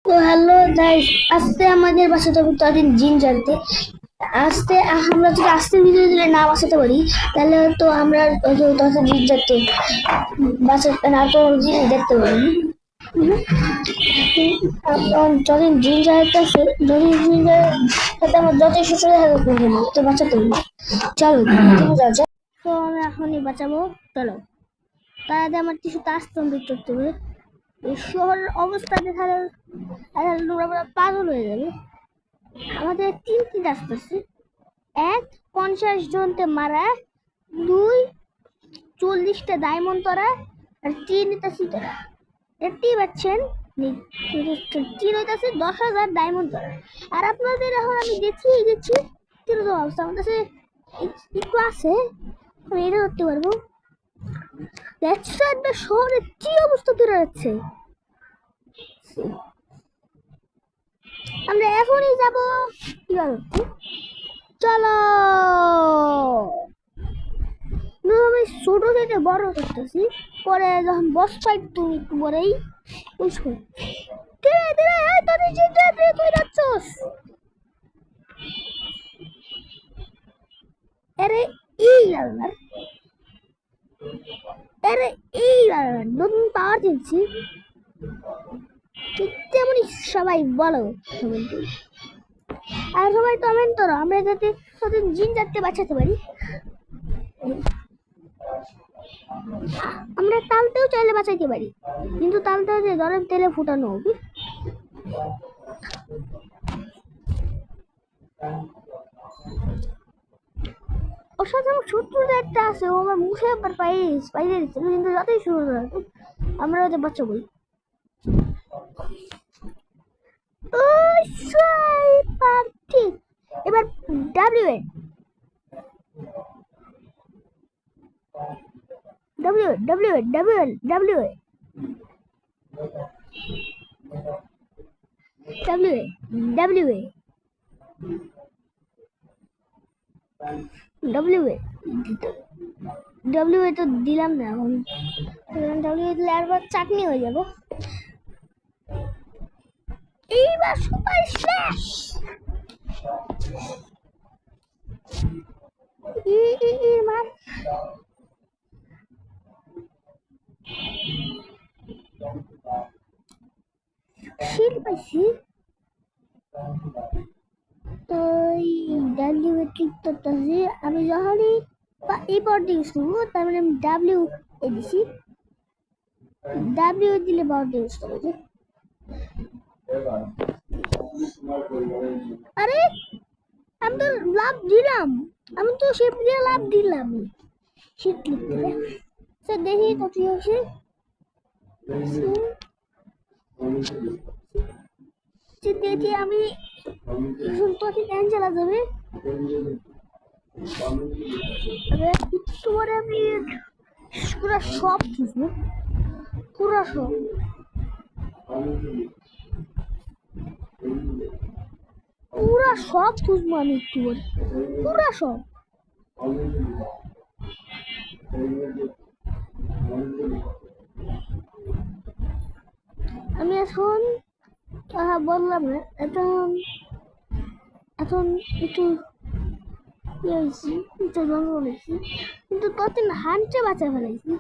তো hello guys, আজকে আমাদের বাসাতে ততদিন জিন জানতে আজকে আমরা যদি আজকে ভিডিও দিলে না বাঁচাতে পারি তাহলে তো আমরা তত জিন জানতে বাঁচাতে না তো জিনিস দেখতে পারি যতদিন জিন জানতেছে যদি জিন সাথে আমার যতই সুস্থ দেখা তো বাঁচাতে পারি। চলো যাওয়া যাক। তো আমি এখনই বাঁচাবো। চলো তার আগে আমার কিছু কাজ কমপ্লিট করতে হবে। এই শহরের অবস্থা দেখালে লোকরা পাগল হয়ে যাবে। আমাদের তিনটি রাস্তা আছে। এক, 50 জনকে মারা। দুই, 40টা ডায়মন্ড তোরা। আর তিন হইতাছি তোরা। দেখতেই পাচ্ছেন তিন হইতাছে 10,000 ডায়মন্ড তোরা। আর আপনাদের এখন আমি দেখিয়ে দিচ্ছি কিরকম অবস্থা। আমার কাছে একটু আছে, আমি এটা করতে পারবো। দেখছো একটা শহরের কি অবস্থা তৈরি হচ্ছে। আমরা এখনই যাবো। কিভাবে? চলো আমি ছোট থেকে বড় করতেছি, পরে যখন বস ফাইট তুমি একটু পরেই বুঝবো। ধীরে ধীরে তোদের চিন্তা তুই যাচ্ছস। আরে এই রান্নার আরে এই রান্নার নতুন পাওয়ার দিচ্ছি তেমনই সবাই বলো কমেন্টে। আর সবাই কমেন্ট করো আমরা যাতে প্রতিদিন জিন যাতে বাঁচাতে পারি। আমরা তালতেও চাইলে বাঁচাইতে পারি, কিন্তু তালতেও যে গরম তেলে ফুটানো হবে। ওর সাথে আমার শত্রুটা একটা আছে, ও আমার মুখে একবার পাইয়ে দিচ্ছে, কিন্তু যতই শুরু আমরা ওদের বাচ্চা বই। ঠিক এবার W A W W W W W W W W তো দিলাম না এখন। ডাব্লিউ দিলে আরবার চাটনি হয়ে যাবো। এইবার সুপার স্ল্যাশ মার। শিল পাইছি। তো ডাব্লিউ ক্লিক করতেছি। আমি যখনই এই পাওয়ারটা ইউজ করবো তার মানে আমি ডাব্লিউ এ দিছি। ডাব্লিউ দিলে পাওয়ারটা ইউজ করবো। আরে আমি তো লাভ দিলাম, আমি তো শিপ দিয়ে লাভ দিলাম। শিপ ক্লিক করে স্যার দেখি কত হয়েছে। দেখি আমি তোকে ট্রেন চালা যাবে। তোমার আমি পুরা সব খুঁজবো, পুরা সব পুরা সব খুঁজবো আমি একটু পুরা সব। আমি এখন বললাম না, এখন এখন একটু হয়েছি, একটু জঙ্গল হয়েছি, কিন্তু কতদিন হান্টে বাঁচা ফেলাইছি।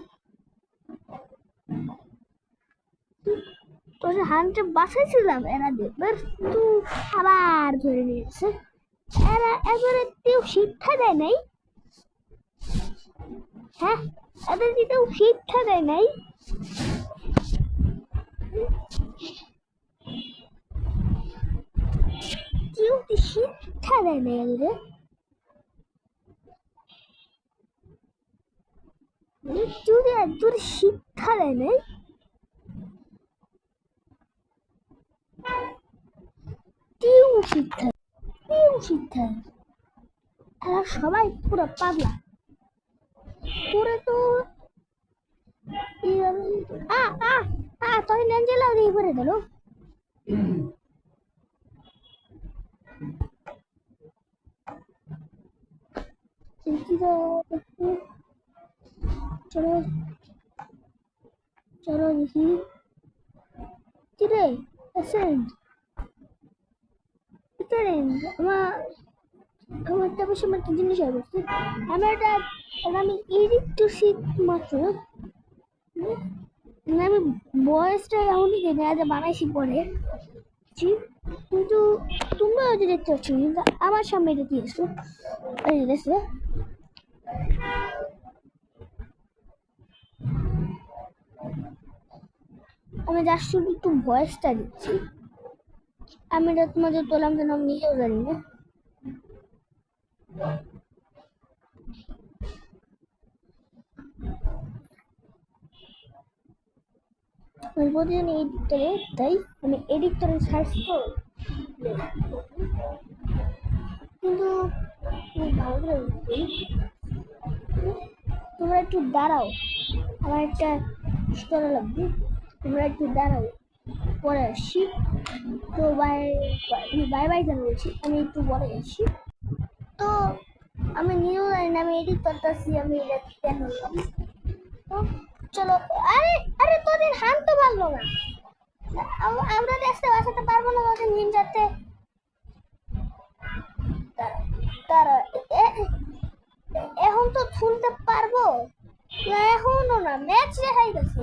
তো হান্টে বাঁচাইছিলাম, এরা দেখবে কিন্তু আবার ধরে নিয়েছে। এরা এবারে কেউ শিক্ষা দেয় নাই। হ্যাঁ, এদের কেউ শিক্ষা দেয় নাই। কেউ শিক্ষা দেয় নাই এদের। যদি একজন শিক্ষা দেয় নাই, কেউ শিক্ষা এরা সবাই পুরো পাগলা পুরো। তো তুই নেঞ্জেলাও দিয়ে করে দিল। চলো চলো দেখি কি রে ফ্রেন্ড আমার আমার একটা বিষয় একটা জিনিস হবে আমি এডিট করছি মাত্র আমি বয়সটা এমনই দিই না বানাইছি পরে কিন্তু তোমরা হয়তো দেখতে পাচ্ছ কিন্তু আমার সামনে এটা দিয়েছো এই দেখছো আমি জাস্ট শুধু একটু ভয়েসটা দিচ্ছি আমি এটা তোমাদের তোলাম যেন আমি নিজেও জানি না আমি প্রতিদিন এডিটরে তাই আমি এডিটরে সার্চ করব কিন্তু ভালো করে তোমরা একটু দাঁড়াও আমার একটা করা লাগবে তোমরা একটু দাঁড়াও পরে আসছি তো বাই বাই বাই কেন বলছি আমি একটু পরে আসছি তো আমি নিজেও জানি না আমি এডিট করতেছি আমি এটা কেন তো চলো আরে আরে তোদের হান তো পারলো না আমরা দেখতে বাসাতে পারবো না তোদের নিনজাতে তারা এখন তো তুলতে পারবো না এখনো না ম্যাচ দেখাই গেছে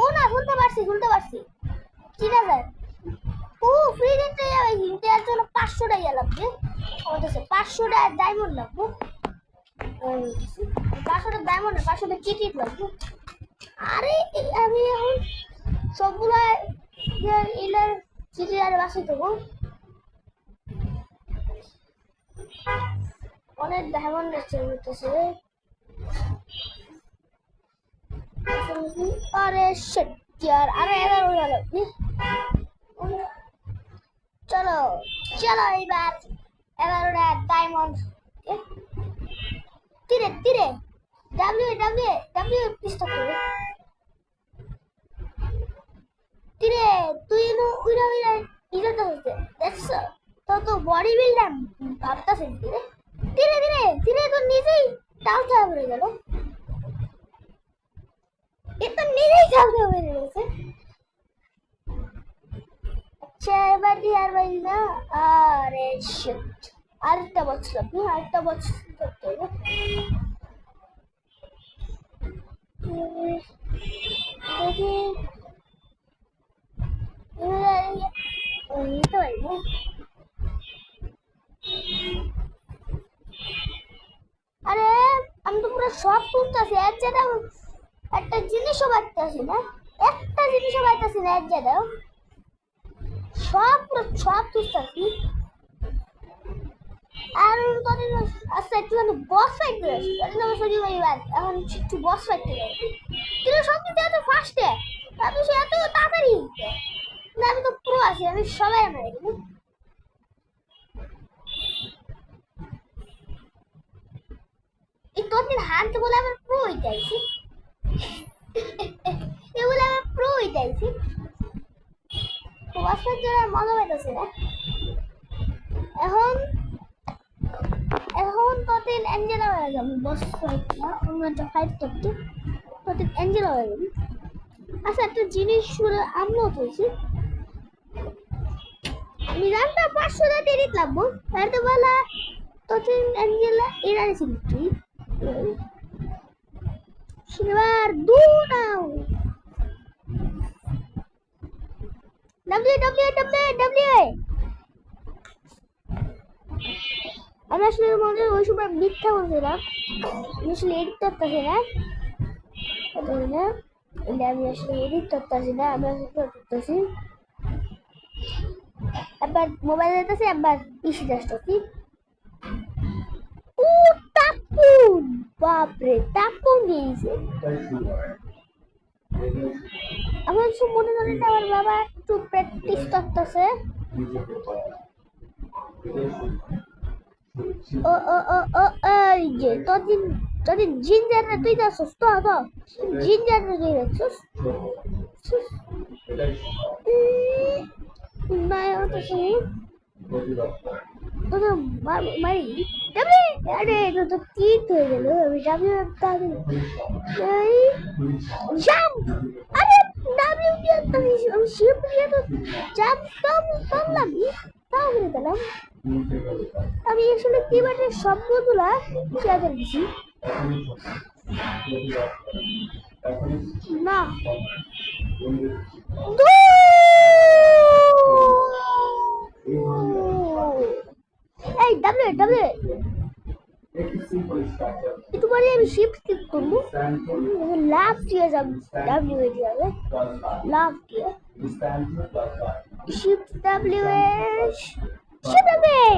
ও না তুলতে পারছি 3000 ও ফ্রি দিতে যাবে কিন্তু এর জন্য 500 টাকা লাগবে আমাদের 500 টাকা ডায়মন্ড লাগবে 500 টাকা ডায়মন্ড 500 টাকা টিকিট লাগবে আরে আমি এখন সবগুলা ইলার চিঠি আর বাসে দেবো অনেক ডায়মন্ড হচ্ছে আরে শিট यार আরে 11 হয়ে গেল চলো চলো এবার 11টা ডায়মন্ড তীরে ডাব্লিউ পিস্টল করে তীরে তুই উইরা ইজাটা হচ্ছে দেখছো তো বডি বিল্ডার ভাবতাছে তীরে তো নিজেই টাউটা হয়ে গেল এটা নিজেই টাউটা হয়ে গেছে আচ্ছা এবার দিয়ে আর ভাই না আরে শিট আরেকটা বছর করতে হবে দেখি নিতে পারি আরে আমি তো পুরো সব তুলতেছি এক জায়গায় একটা জিনিসও পাইতেছি না এক জায়গায় সব তুলতেছি আর তোদের আচ্ছা একটুখানি বস ফাইট করে আসি এখন একটু বস ফাইট করে আসি কিন্তু সব কিছু এত ফাস্টে আমি সে এত তাড়াতাড়ি না আমি তো প্রো আছি আমি সবাই মারি এই তোদের হাত বলে আমার প্রো হইতে আইছি এগুলো আমার প্রো হইতে আইছি বস ফাইট করে মজা পাইতেছি না এখন তোদের অ্যাঞ্জেলা হয়ে যাবে বস ফাইট না অন্য একটা ফাইট করতে তোদের অ্যাঞ্জেলা হয়ে যাবে আচ্ছা একটা জিনিস শুনে আমিও বলছি আমি জানতাম 500 টাকা টিকিট লাগবো তার তো বলা তোদের অ্যাঞ্জেলা এরা ছিল তুই শনিবার দু নাও ডাব্লিউ আমি আসলে মনে ওই সময় মিথ্যা বলছিলাম আমি আসলে এডিট করতেছি না আমি আসলে এডিট করতেছি না আমি করতেছি একবার মোবাইল যেতেছি একবার পিসি আসতেছি ও টাপুন বাপরে টাপুন দিয়েছে আমার সব মনে ধরে না আমার বাবা একটু প্র্যাকটিস করতেছে এই যে তোদের জিঞ্জাররা তুই যাচ্ছিস তো জিঞ্জাররা তুই যাচ্ছিস না তো শুনি তোদের মারি আরে এটা তো কিট হয়ে গেল আমি জাম্প আরে ডাব্লিউ দিয়ে আমি শিফট দিয়ে তো চাপ করলাম তাও করে দিলাম। আমি আসলে কিবোর্ডের শব্দগুলা শেয়ার করে দিছি না এই ডাব্লিউ ডাব্লিউ একটু পরে আমি শিফট ক্লিক করবো লাভ দিয়ে যাব ডাব্লিউ এ যাবে লাভ দিয়ে shift W S shift W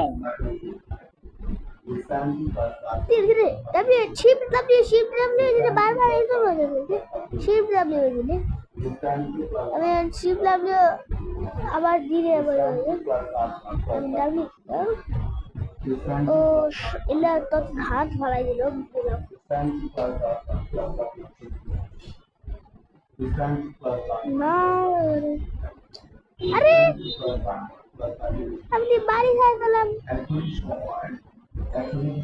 ধীরে ডাব্লিউ শিফট ডাব্লিউ যেটা বারবার এই তো বলে শিফট ডাব্লিউ দিলে আমি শিফট ডাব্লিউ আবার ধীরে বলে ডাব্লিউ ও এলা তো হাত ভালাই দিল না আরে আপনি বাড়ি খাই গেলাম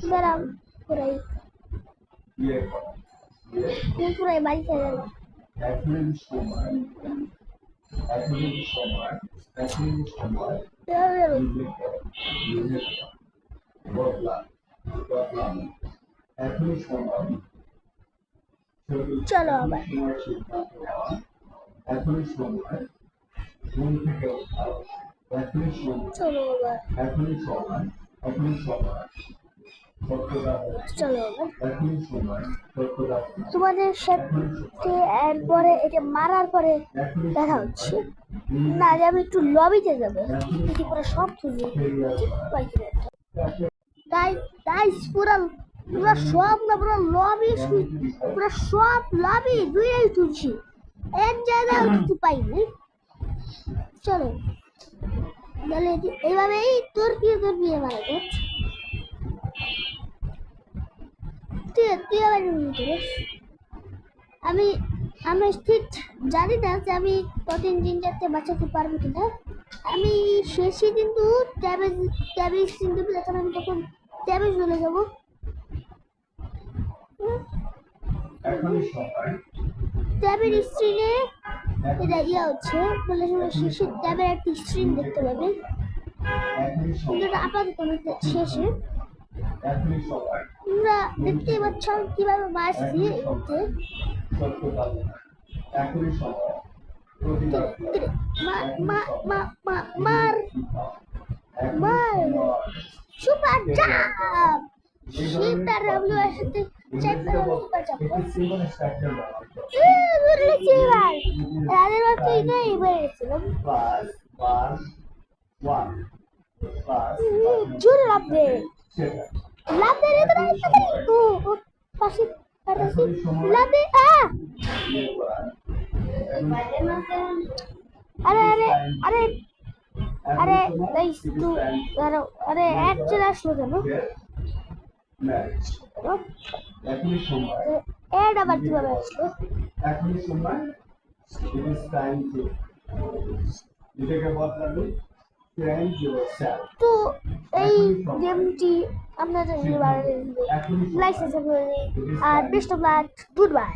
দাঁড়াম পুরাই বাড়ি খাই গেলাম চলো আবার চলো আবার চলো তোমাদের সাথে এরপরে এটা মারার পরে দেখা হচ্ছে না যে আমি একটু লবিতে যাবো এটি পুরো সব তুলি তাই পুরো পুরো সব না পুরো লবি পুরো সব লবি দুইটাই তুলছি এক জায়গায় কিছু পাইনি চলো তাহলে এইভাবেই তোর বিয়ে মারা যাচ্ছে তুই আবার আমি আমি ঠিক জানি না যে আমি কতদিন জিনজারকে বাঁচাতে পারবো কিনা আমি শেষে কিন্তু ট্যাবেজ কিন্তু যখন আমি তখন ট্যাবেজ চলে যাবো ট্যাবের স্ক্রিনে এটা ইয়ে হচ্ছে বলে শেষে ট্যাবের একটা স্ক্রিন দেখতে পাবে কিন্তু এটা আপাতত শেষে তোমরা দেখতেই পাচ্ছ কিভাবে মারছি এতে মার সুপার জাম্প শিফটার ডাব্লিউ এর সাথে চারটা সুপার জাম্প রাদের বাচ্চা এটা এবার এসেছিলাম জোরে লাভ দে রে তো পাশে লাভ দে আরে আরে আরে আরে গাইস তো দাঁড়াও আরে এক চলে আসলো কেন এড আবার কিভাবে আসলো তো এই গেমটি আপনাদের লাইসেন্স আর best of luck good by.